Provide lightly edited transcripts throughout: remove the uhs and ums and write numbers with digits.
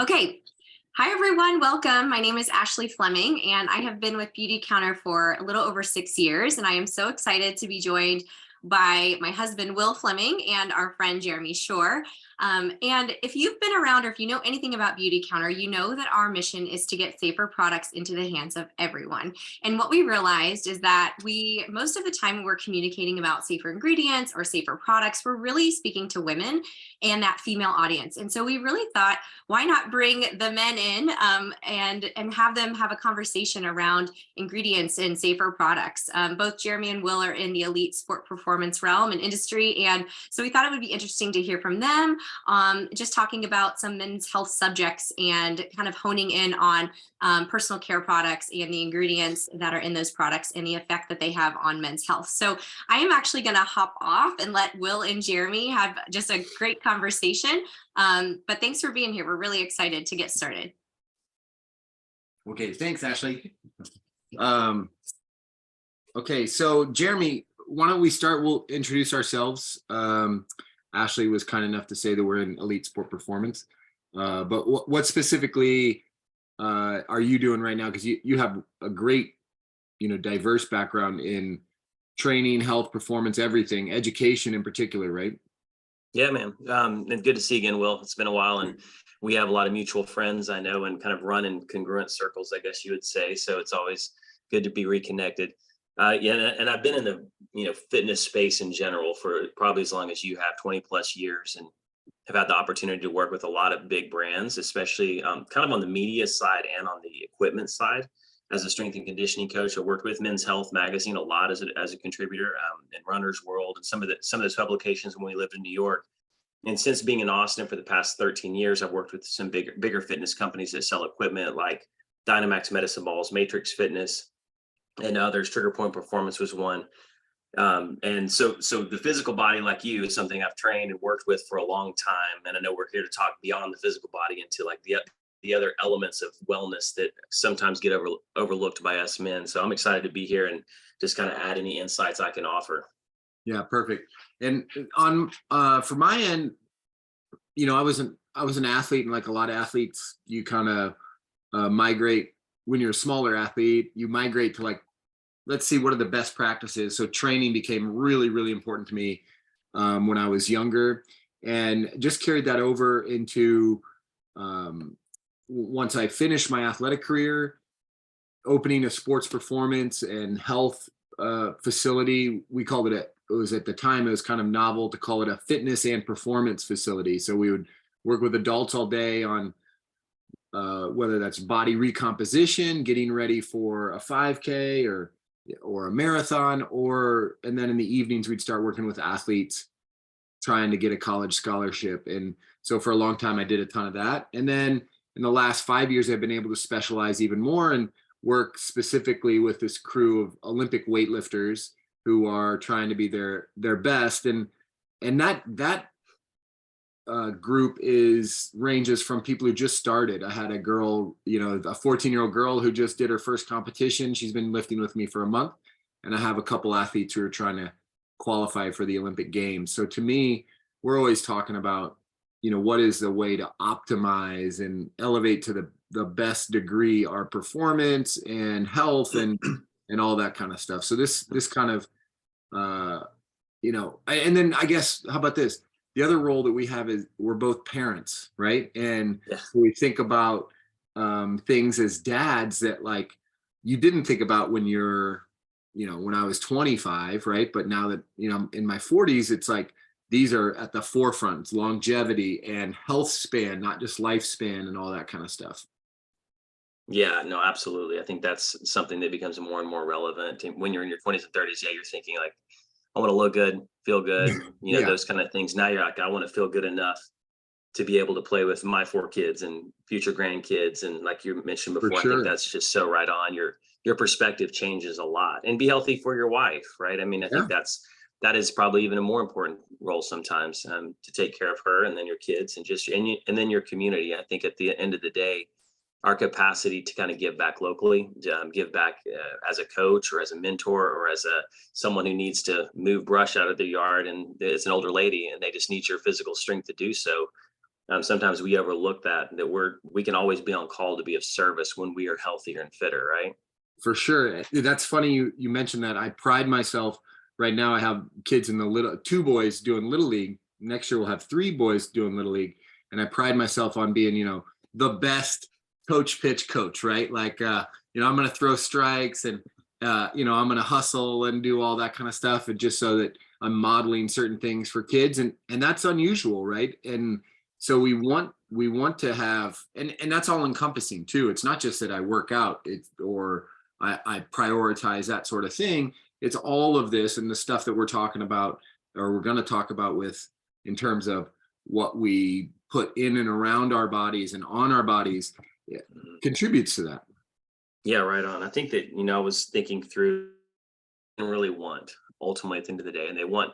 Okay. Hi, everyone. Welcome. My name is Ashley Fleming, and I have been with Beauty Counter for a little over 6 years. And I am so excited to be joined by my husband, Will Fleming, and our friend, Jeremy Shore. And if you've been around or if you know anything about Beauty Counter, you know that our mission is to get safer products into the hands of everyone. And what we realized is that most of the time, when we're communicating about safer ingredients or safer products, we're really speaking to women and that female audience. And so we really thought, why not bring the men in and have them have a conversation around ingredients and safer products. Both Jeremy and Will are in the elite sport performance realm and industry, and so we thought it would be interesting to hear from them, just talking about some men's health subjects and kind of honing in on personal care products and the ingredients that are in those products and the effect that they have on men's health. So I am actually going to hop off and let Will and Jeremy have just a great conversation. But thanks for being here. We're really excited to get started. Okay, thanks, Ashley. Okay, so Jeremy, why don't we start? We'll introduce ourselves. Ashley was kind enough to say that we're in elite sport performance. But what specifically are you doing right now? Because you have a great, diverse background in training, health, performance, everything, education in particular, right? Yeah, man. And good to see you again, Will. It's been a while, and we have a lot of mutual friends I know and kind of run in congruent circles, I guess you would say. So it's always good to be reconnected. Yeah, and I've been in the fitness space in general for probably as long as you have, 20 plus years, and have had the opportunity to work with a lot of big brands, especially kind of on the media side and on the equipment side. As a strength and conditioning coach, I worked with Men's Health magazine a lot as a contributor, in Runner's World and some of those publications when we lived in New York. And since being in Austin for the past 13 years, I've worked with some bigger fitness companies that sell equipment like Dynamax Medicine Balls, Matrix Fitness, and others. Trigger Point Performance was one. And so the physical body, like you, is something I've trained and worked with for a long time. And I know we're here to talk beyond the physical body into like the other elements of wellness that sometimes get overlooked by us men. So I'm excited to be here and just kind of add any insights I can offer. Yeah, perfect. And on for my end, I was an athlete, and like a lot of athletes, you kind of migrate when you're a smaller athlete. You migrate to, like, let's see, what are the best practices. So training became really, really important to me when I was younger, and just carried that over into once I finished my athletic career, opening a sports performance and health facility. We called it it was at the time, it was kind of novel to call it a fitness and performance facility. So we would work with adults all day on whether that's body recomposition, getting ready for a 5K or a marathon, and then in the evenings we'd start working with athletes trying to get a college scholarship. And so for a long time I did a ton of that. And then in the last 5 years, I've been able to specialize even more and work specifically with this crew of Olympic weightlifters who are trying to be their best. And that group ranges from people who just started. I had a girl, a 14-year-old girl who just did her first competition. She's been lifting with me for a month. And I have a couple athletes who are trying to qualify for the Olympic Games. So to me, we're always talking about, what is the way to optimize and elevate to the best degree our performance and health and all that kind of stuff. So this kind of, and then I guess, how about this? The other role that we have is we're both parents, right? And we think about things as dads that, like, you didn't think about when you're, when I was 25, right? But now that, in my 40s, it's like, these are at the forefront, longevity and health span, not just lifespan and all that kind of stuff. Yeah, no, absolutely. I think that's something that becomes more and more relevant when you're in your 20s and 30s. Yeah, you're thinking like, I want to look good, feel good, Yeah. those kind of things. Now you're like, I want to feel good enough to be able to play with my 4 kids and future grandkids. And like you mentioned For before, I sure. think that's just so right on. Your perspective changes a lot, and be healthy for your wife, right? I mean, I think that is probably even a more important role sometimes, to take care of her and then your kids and then your community. I think at the end of the day, our capacity to kind of give back locally, give back as a coach or as a mentor or as someone who needs to move brush out of the yard, and it's an older lady and they just need your physical strength to do so. Sometimes we overlook that we can always be on call to be of service when we are healthier and fitter, right? For sure. That's funny you mentioned that. I pride myself right now. I have kids in the two boys doing little league. Next year we'll have three boys doing little league. And I pride myself on being, the best pitch coach, right? Like, I'm going to throw strikes and, I'm going to hustle and do all that kind of stuff. And just so that I'm modeling certain things for kids. And that's unusual, right? And so we want to have, and that's all encompassing too. It's not just that I work out, or I prioritize that sort of thing. It's all of this and the stuff that we're talking about, or we're going to talk about in terms of what we put in and around our bodies and on our bodies, contributes to that. Yeah, right on. I think that, I was thinking through and really want ultimately at the end of the day, and they want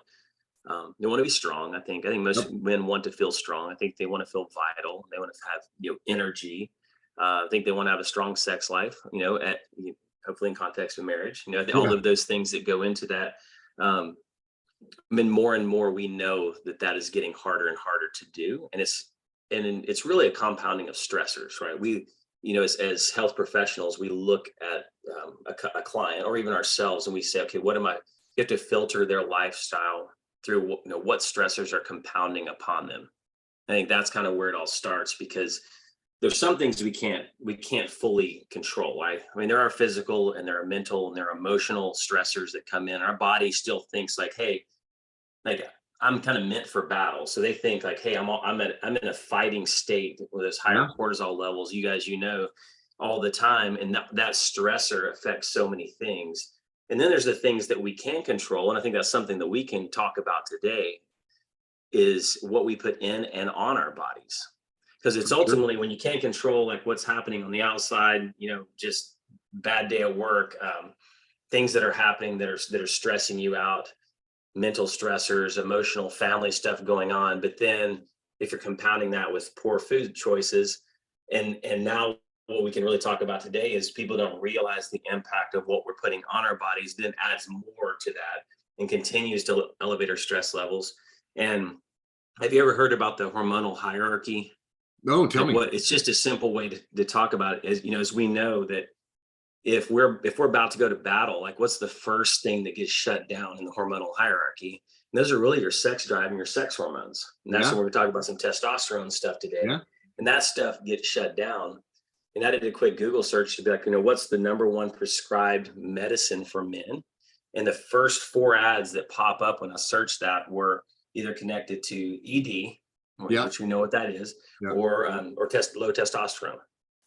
to be strong. I think most men want to feel strong. I think they want to feel vital. They want to have, energy. I think they want to have a strong sex life, hopefully in context of marriage, all of those things that go into that. More and more we know that is getting harder and harder to do. And it's really a compounding of stressors, right? We, as health professionals, we look at a client or even ourselves and we say, okay, you have to filter their lifestyle through, what stressors are compounding upon them. I think that's kind of where it all starts, because there's some things we can't fully control, right? I mean, there are physical and there are mental and there are emotional stressors that come in. Our body still thinks like, hey, like I'm kind of meant for battle. So they think like, hey, I'm in a fighting state with those higher cortisol levels, you guys, all the time. And that stressor affects so many things. And then there's the things that we can control. And I think that's something that we can talk about today, is what we put in and on our bodies. Because it's ultimately when you can't control like what's happening on the outside, just bad day at work, things that are happening that are stressing you out, mental stressors, emotional, family stuff going on. But then if you're compounding that with poor food choices, and now what we can really talk about today is people don't realize the impact of what we're putting on our bodies, then adds more to that and continues to elevate our stress levels. And have you ever heard about the hormonal hierarchy? No, tell me. It's just a simple way to talk about it is, as we know that if we're about to go to battle, like what's the first thing that gets shut down in the hormonal hierarchy? And those are really your sex drive and your sex hormones. And that's when we're talking about some testosterone stuff today. Yeah. And that stuff gets shut down. And I did a quick Google search to be like, what's the number one prescribed medicine for men? And the first 4 ads that pop up when I searched that were either connected to ED, which we know what that is, or low testosterone,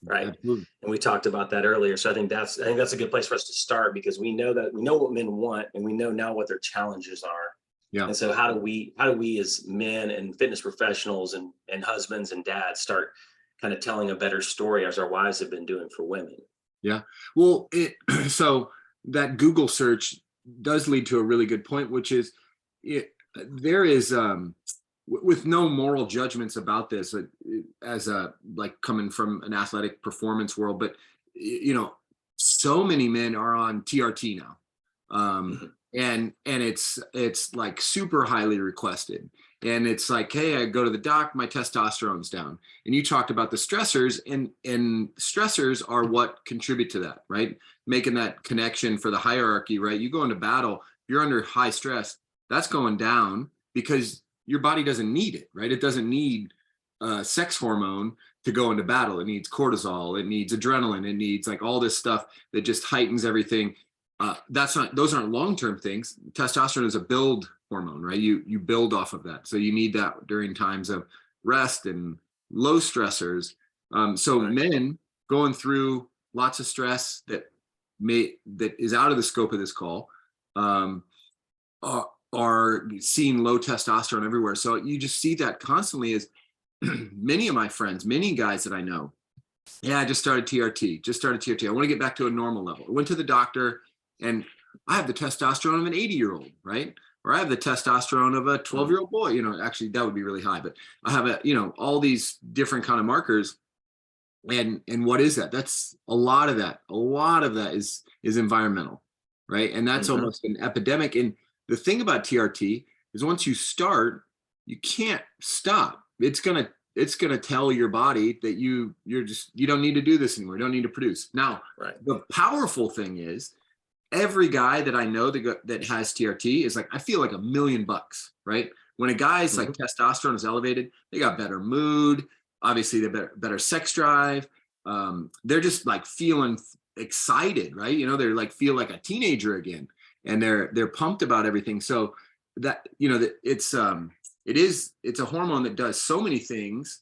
right? Absolutely. And we talked about that earlier. So I think that's a good place for us to start, because we know what men want, and we know now what their challenges are. Yeah. And so how do we as men and fitness professionals and husbands and dads start kind of telling a better story as our wives have been doing for women? Yeah. Well, so that Google search does lead to a really good point, which is there is with no moral judgments about this as like coming from an athletic performance world, but so many men are on TRT now. And it's like super highly requested. And it's like, hey, I go to the doc, my testosterone's down. And you talked about the stressors, and stressors are what contribute to that, right? Making that connection for the hierarchy, right? You go into battle, if you're under high stress, that's going down because your body doesn't need it, right? It doesn't need sex hormone to go into battle. It needs cortisol, it needs adrenaline, it needs like all this stuff that just heightens everything. Those aren't long-term things. Testosterone is a build hormone, right? You build off of that. So you need that during times of rest and low stressors. Men going through lots of stress that is out of the scope of this call are seeing low testosterone everywhere. So you just see that constantly. As many of my friends, many guys that I know, I just started TRT. I want to get back to a normal level. I went to the doctor, and I have the testosterone of an 80-year-old, right? Or I have the testosterone of a 12-year-old boy. Actually that would be really high, but I have all these different kind of markers. And what is that? That's a lot of that. A lot of that is environmental, right? And that's almost an epidemic. And the thing about TRT is once you start, you can't stop. It's going to it's going to tell your body that you don't need to do this anymore. You don't need to produce. Now, Right. the powerful thing is every guy that I know that has TRT is like, I feel like $1,000,000, right? When a guy's like testosterone is elevated, they got better mood. Obviously, they better sex drive. They're just like feeling excited, right? You know, they're like feel like a teenager again, and they're pumped about everything. So that, you know, that it's a hormone that does so many things.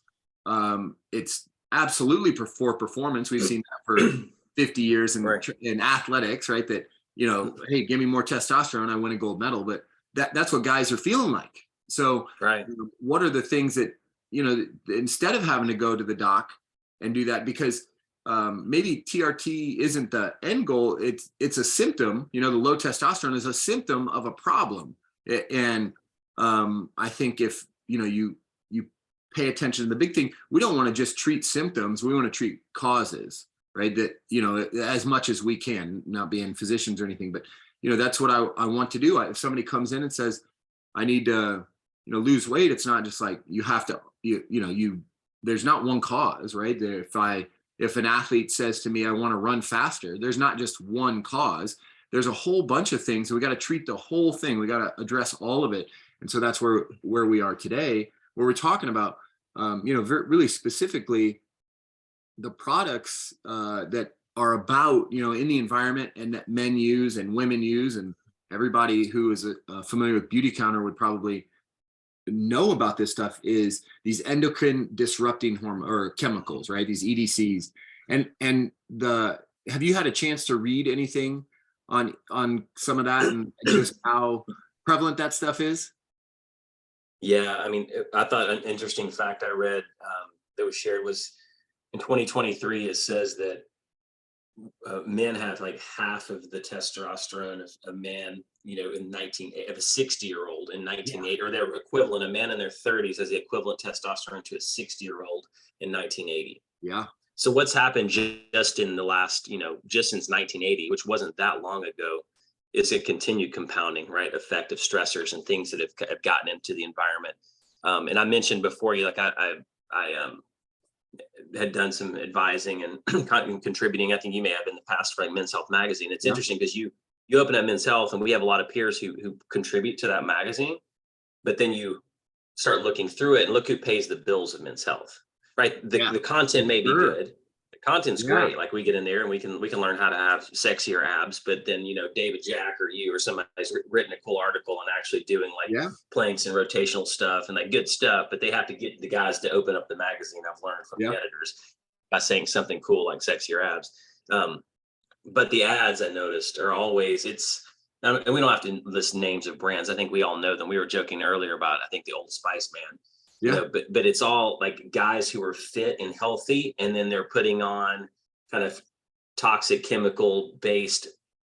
It's absolutely for performance. We've seen that for 50 years in athletics, right? That, you know, hey, give me more testosterone, I win a gold medal. But that's what guys are feeling like. So right. What are the things that, you know, instead of having to go to the doc and do that, because maybe TRT isn't the end goal, it's a symptom. You know, the low testosterone is a symptom of a problem. And I think if, you know, you pay attention to the big thing, we don't want to just treat symptoms, we want to treat causes, right? That, you know, as much as we can, not being physicians or anything, but, you know, that's what I want to do. If somebody comes in and says, I need to, you know, lose weight, it's not just like you have to, there's not one cause, right? If an athlete says to me, I want to run faster, there's not just one cause. There's a whole bunch of things. So we got to treat the whole thing. We got to address all of it. And so that's where we are today, where we're talking about, you know, really specifically the products that are about, you know, in the environment and that men use and women use, and everybody who is familiar with Beautycounter would probably know about this stuff, is these endocrine disrupting hormone or chemicals, right? These EDCs. And have you had a chance to read anything on some of that and just how prevalent that stuff is? Yeah, I mean, I thought an interesting fact I read that was shared was in 2023, it says that men have like half of the testosterone of a man, you know, of a 60-year-old in 1980, or their equivalent. A man in their 30s has the equivalent testosterone to a 60-year-old in 1980. Yeah. So what's happened just in the last, you know, just since 1980, which wasn't that long ago, is a continued compounding, right, effect of stressors and things that have gotten into the environment. And I mentioned before, you like I had done some advising and contributing. I think you may have in the past for like Men's Health magazine. It's interesting because you open up Men's Health, and we have a lot of peers who contribute to that magazine, but then you start looking through it and look who pays the bills of Men's Health, right? The content may be good. The content's great. Like we get in there and we can learn how to have sexier abs, but then, you know, David Jack or you or somebody's written a cool article and actually doing like planks and rotational stuff and like good stuff, but they have to get the guys to open up the magazine. I've learned from the editors by saying something cool like sexier abs. But the ads I noticed are always, and we don't have to list names of brands. I think we all know them. We were joking earlier about, I think, the Old Spice man. You know, but it's all like guys who are fit and healthy, and then they're putting on kind of toxic chemical based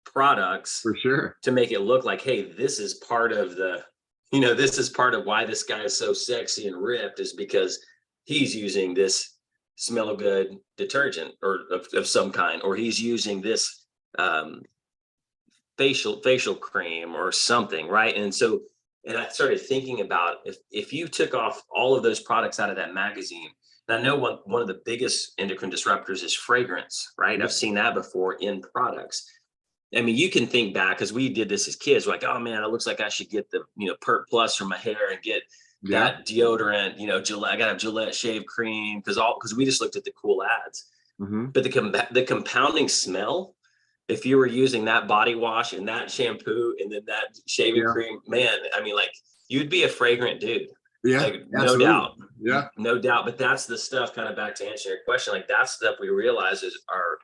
products For sure. to make it look like, hey, this is part of this is part of why this guy is so sexy and ripped, is because he's using this smell good detergent or of some kind, or he's using this facial cream or something, right? And I started thinking about if you took off all of those products out of that magazine, and I know one of the biggest endocrine disruptors is fragrance, right? I've seen that before in products. I mean, you can think back, because we did this as kids. We're like, oh man, it looks like I should get the, you know, Pert Plus for my hair and get that deodorant, you know, Gillette. I got to have Gillette shave cream because we just looked at the cool ads. But the compounding smell, if you were using that body wash and that shampoo and then that shaving cream, man, I mean, like, you'd be a fragrant dude. Yeah, like, no doubt. Yeah, no doubt. But that's the stuff, kind of back to answer your question, like that stuff we realize is our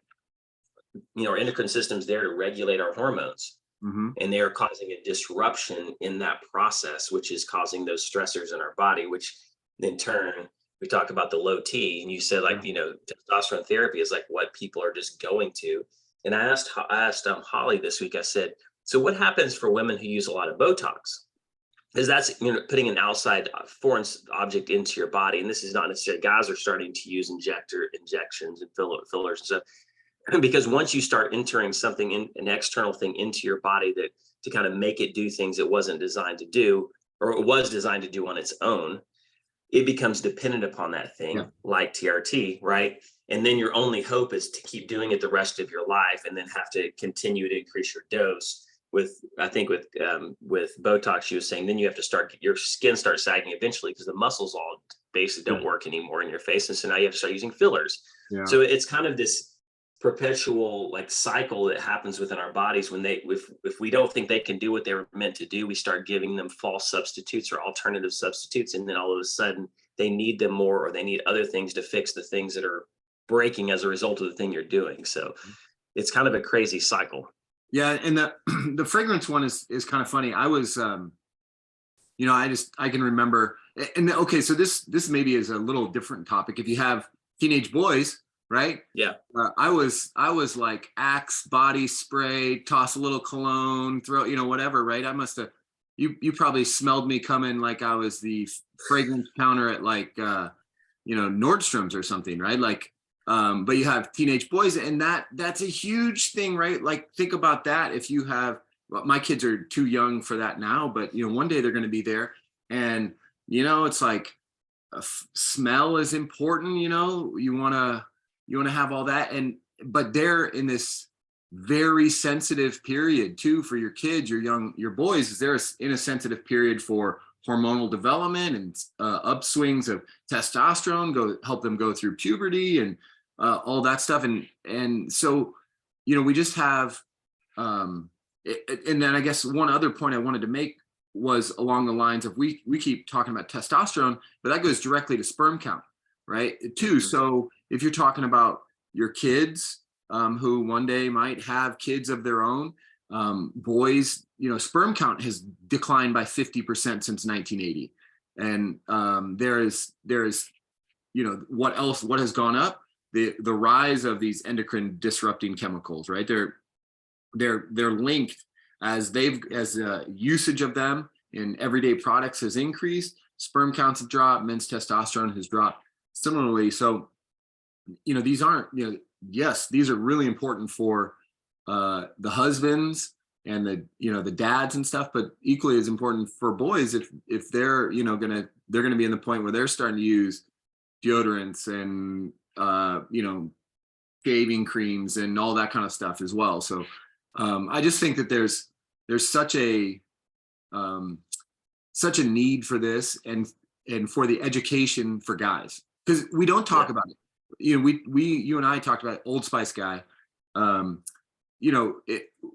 endocrine system's there to regulate our hormones. And they are causing a disruption in that process, which is causing those stressors in our body, which in turn, we talk about the low T, and you said, like, you know, testosterone therapy is like what people are just going to. And I asked Holly this week, I said, so what happens for women who use a lot of Botox? Because that's, you know, putting an outside foreign object into your body. And this is not necessarily, guys are starting to use injections and fillers and stuff. Because once you start entering something an external thing into your body that to kind of make it do things it wasn't designed to do, or it was designed to do on its own, it becomes dependent upon that thing, Yeah. like TRT, right? And then your only hope is to keep doing it the rest of your life, and then have to continue to increase your dose. With, I think with Botox, you was saying then you have to start, your skin starts sagging eventually because the muscles all basically don't work anymore in your face, and so now you have to start using fillers. Yeah. So it's kind of this perpetual like cycle that happens within our bodies when they, if we don't think they can do what they were meant to do, we start giving them false substitutes or alternative substitutes, and then all of a sudden they need them more, or they need other things to fix the things that are breaking as a result of the thing you're doing. So it's kind of a crazy cycle. Yeah, and the the fragrance one is kind of funny. I was I can remember, and okay, so this maybe is a little different topic. If you have teenage boys, right? Yeah. I was like Axe body spray, toss a little cologne, throw, whatever, right? I must have, you probably smelled me coming like I was the fragrance counter at like Nordstrom's or something, right? Like, but you have teenage boys, and that's a huge thing, right? Like, think about that. If you have, well, my kids are too young for that now, but one day they're going to be there, and it's like smell is important. You want to have all that, but they're in this very sensitive period too for your kids, your boys. Is they're in a sensitive period for hormonal development and upswings of testosterone, help them go through puberty and all that stuff, and so we just have and then I guess one other point I wanted to make was along the lines of, we keep talking about testosterone, but that goes directly to sperm count, right, too. So if you're talking about your kids who one day might have kids of their own, boys, sperm count has declined by 50% since 1980. And there is what has gone up? The rise of these endocrine disrupting chemicals, right? They're linked as usage of them in everyday products has increased. Sperm counts have dropped. Men's testosterone has dropped similarly. So, these aren't, yes, these are really important for the husbands and the dads and stuff, but equally as important for boys if they're they're gonna be in the point where they're starting to use deodorants and shaving creams and all that kind of stuff as well. So I just think that there's such a need for this, and for the education for guys, because we don't talk about it. You and I talked about Old Spice guy.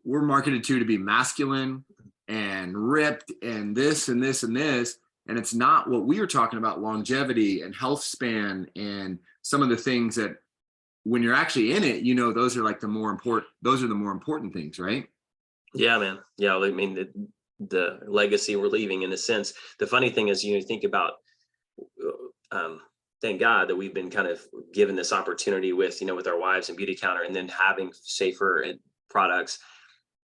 We're marketed to be masculine and ripped and this and this and this, and it's not what we were talking about: longevity and health span and some of the things that, when you're actually in it, those are like the more important things, right? Yeah, man. Yeah, I mean, the legacy we're leaving, in a sense. The funny thing is, think about, thank God that we've been kind of given this opportunity with our wives and Beauty Counter, and then having safer products.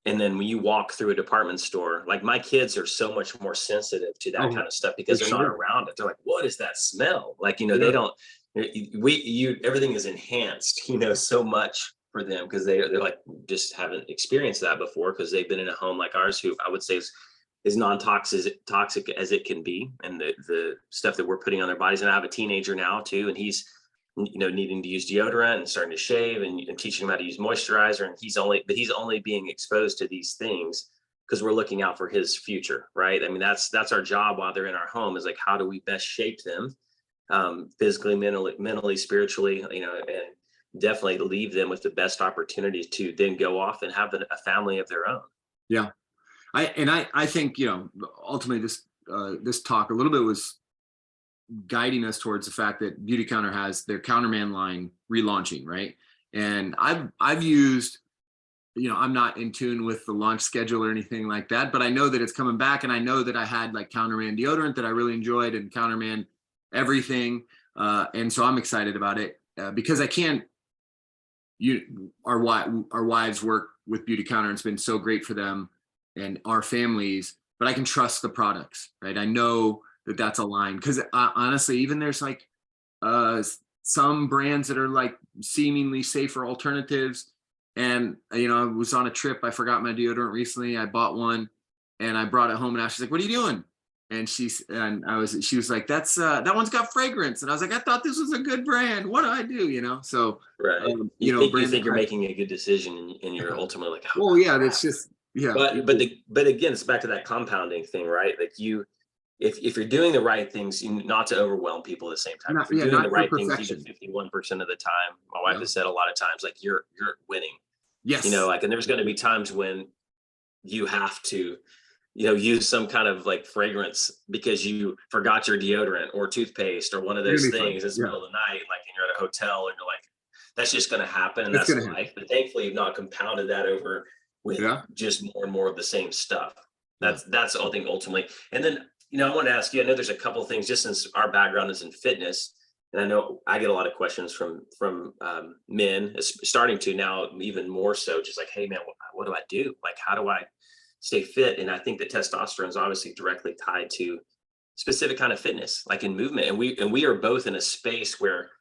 And then when you walk through a department store, like, my kids are so much more sensitive to that kind of stuff because they're not around it. They're like, what is that smell? Like, they don't, everything is enhanced, so much for them, because they're like, just haven't experienced that before, because they've been in a home like ours, who I would say is non-toxic as it can be, and the stuff that we're putting on their bodies. And I have a teenager now too, and he's needing to use deodorant and starting to shave, and teaching him how to use moisturizer, and he's only being exposed to these things because we're looking out for his future, right? I mean, that's our job while they're in our home, is like, how do we best shape them physically, mentally, spiritually, and definitely leave them with the best opportunities to then go off and have a family of their own. Yeah. I think, ultimately this talk a little bit was guiding us towards the fact that Beauty Counter has their Counterman line relaunching, right? And I've used, I'm not in tune with the launch schedule or anything like that, but I know that it's coming back, and I know that I had like Counterman deodorant that I really enjoyed, and Counterman everything, and so I'm excited about it because I can't. Our wives work with Beauty Counter, and it's been so great for them and our families, but I can trust the products, right? I know that that's aligned, because honestly, even there's like some brands that are like seemingly safer alternatives. And I was on a trip, I forgot my deodorant recently, I bought one and I brought it home, and Ashley's like, what are you doing? And she was like, that's that one's got fragrance. And I was like, I thought this was a good brand. What do I do? So, Right. You Brandon think you're making a good decision, and you're ultimately like, oh well, yeah, crap. that's just, yeah. But again, it's back to that compounding thing, right? Like if you're doing the right things, not to overwhelm people at the same time. If you're doing the not for right things, even perfection. 51% of the time, my wife Yeah. has said a lot of times, like you're winning. Yes. Like, and there's going to be times when you have to, use some kind of like fragrance because you forgot your deodorant or toothpaste or one of You're those gonna be fine. things. It's the Yeah. middle of the night, like, and you're at a hotel, and you're like, that's just going to happen, and It's that's gonna happen. life. But thankfully, you've not compounded that over with Yeah. just more and more of the same stuff. Yeah. That's I think ultimately. And then, I want to ask you. I know there's a couple of things, just since our background is in fitness, and I know I get a lot of questions from men, starting to now even more so, just like, hey man, what do I do? Like, how do I stay fit? And I think that testosterone is obviously directly tied to specific kind of fitness, like in movement. And we are both in a space where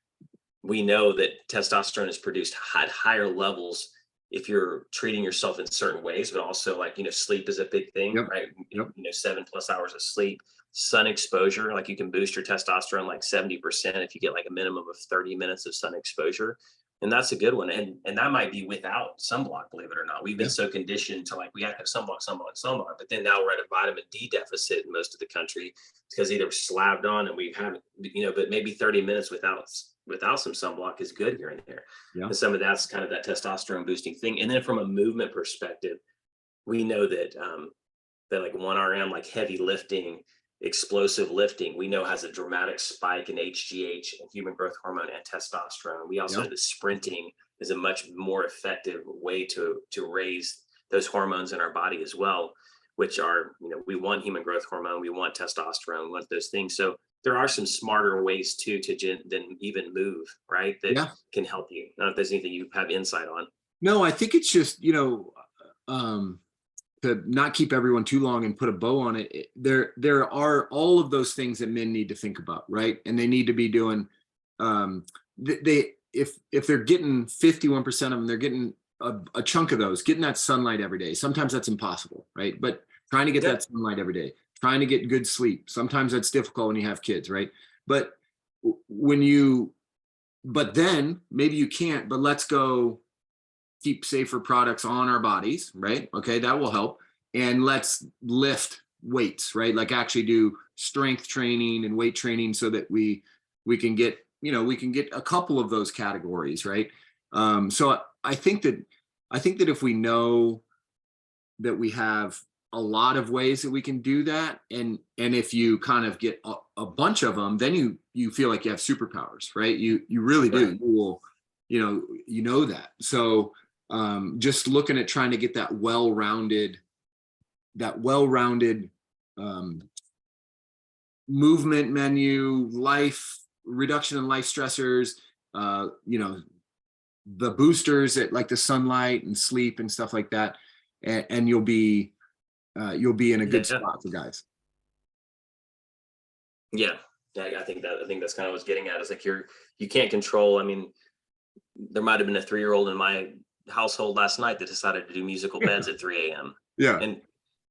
we know that testosterone is produced at higher levels if you're treating yourself in certain ways, but also, like, sleep is a big thing, Yep. right? Yep. 7+ hours of sleep, sun exposure, like you can boost your testosterone like 70% if you get like a minimum of 30 minutes of sun exposure. And that's a good one. And that might be without sunblock, believe it or not. We've been Yeah. so conditioned to, like, we have to have sunblock, but then now we're at a vitamin D deficit in most of the country because either slabbed on and we haven't, but maybe 30 minutes without some sunblock is good here and there. Yeah. And some of that's kind of that testosterone boosting thing. And then from a movement perspective, we know that that like 1RM, like heavy lifting, explosive lifting, we know has a dramatic spike in HGH, and human growth hormone, and testosterone. We also know that sprinting is a much more effective way to raise those hormones in our body as well, which are, we want human growth hormone, we want testosterone, we want those things. So there are some smarter ways too than even move, right? That can help you. I don't know if there's anything you have insight on. No, I think it's just, to not keep everyone too long and put a bow on it, there are all of those things that men need to think about, right? And they need to be doing, if they're getting 51% of them, they're getting a chunk of those, getting that sunlight every day. Sometimes that's impossible, right? But trying to get that sunlight every day, trying to get good sleep. Sometimes that's difficult when you have kids, right? But but then maybe you can't, but let's go keep safer products on our bodies, right? Okay, that will help. And let's lift weights, right? Like actually do strength training and weight training so that we can get, a couple of those categories, right? So I think that if we know that we have a lot of ways that we can do that, and if you kind of get a bunch of them, then you feel like you have superpowers, right? You really do. You will, that. So just looking at trying to get that well-rounded movement menu, reduction in life stressors, the boosters that like the sunlight and sleep and stuff like that, and you'll be in a good spot for guys. Yeah, I think that's kind of what's getting at. Is like you can't control. I mean, there might have been a 3-year-old in my household last night that decided to do musical beds at 3 a.m. Yeah, and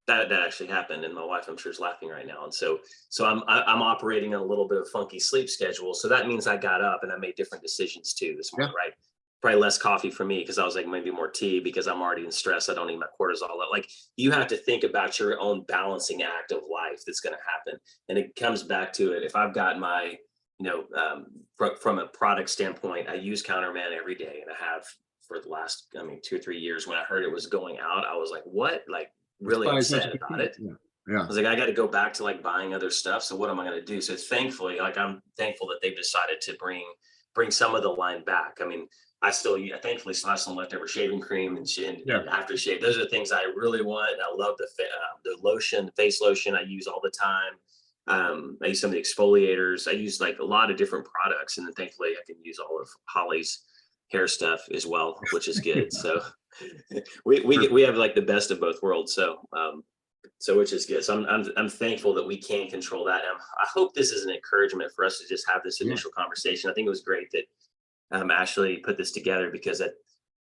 that actually happened. And my wife, I'm sure, is laughing right now. And so I'm operating on a little bit of funky sleep schedule. So that means I got up and I made different decisions too this morning, right? Probably less coffee for me because I was like, maybe more tea because I'm already in stress. I don't need my cortisol. Like, you have to think about your own balancing act of life that's going to happen. And it comes back to it. If I've got my, from a product standpoint, I use Counterman every day, and I have for the last, 2 or 3 years. When I heard it was going out, I was like, what? Like, really upset about it. Yeah. I was like, I got to go back to like buying other stuff. So what am I going to do? So thankfully, like, I'm thankful that they've decided to bring some of the line back. I mean, I thankfully still have some leftover shaving cream and aftershave. Those are the things I really want. And I love the lotion, face lotion I use all the time. I use some of the exfoliators. I use like a lot of different products, and then thankfully I can use all of Holly's hair stuff as well, which is good. So we have like the best of both worlds. So which is good. So I'm thankful that we can control that. And I hope this is an encouragement for us to just have this initial conversation. I think it was great that Ashley put this together, because it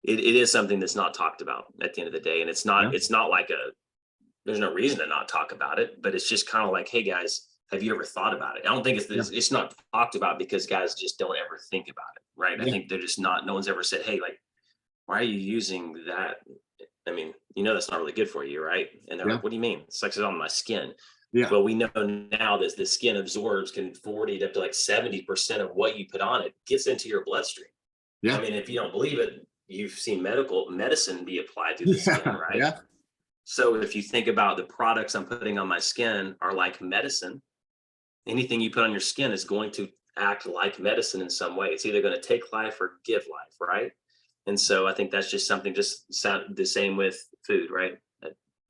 is something that's not talked about at the end of the day. And it's not like there's no reason to not talk about it, but it's just kind of like, hey guys, have you ever thought about it? I don't think it's not talked about because guys just don't ever think about it, right? I Yeah. think they're just not. No one's ever said, hey, like, why are you using that? I mean, that's not really good for you, right? And they're Yeah. like, what do you mean? It's like it's on my skin. Yeah. Well, we know now that the skin absorbs can 40 to up to like 70% of what you put on it gets into your bloodstream. I Yeah. mean, if you don't believe it, you've seen medicine be applied through the skin, Yeah. right? Yeah. So if you think about the products I'm putting on my skin are like medicine, anything you put on your skin is going to act like medicine in some way. It's either going to take life or give life, right? And so I think that's just something just the same with food, right?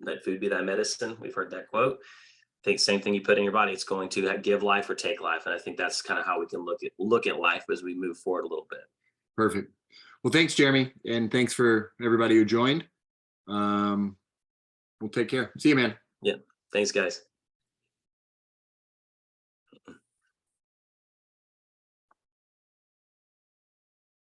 Let food be thy medicine. We've heard that quote. I think same thing you put in your body, it's going to give life or take life. And I think that's kind of how we can look at life as we move forward a little bit. Perfect. Well, thanks, Jeremy. And thanks for everybody who joined. We'll take care. See you, man. Yeah. Thanks, guys.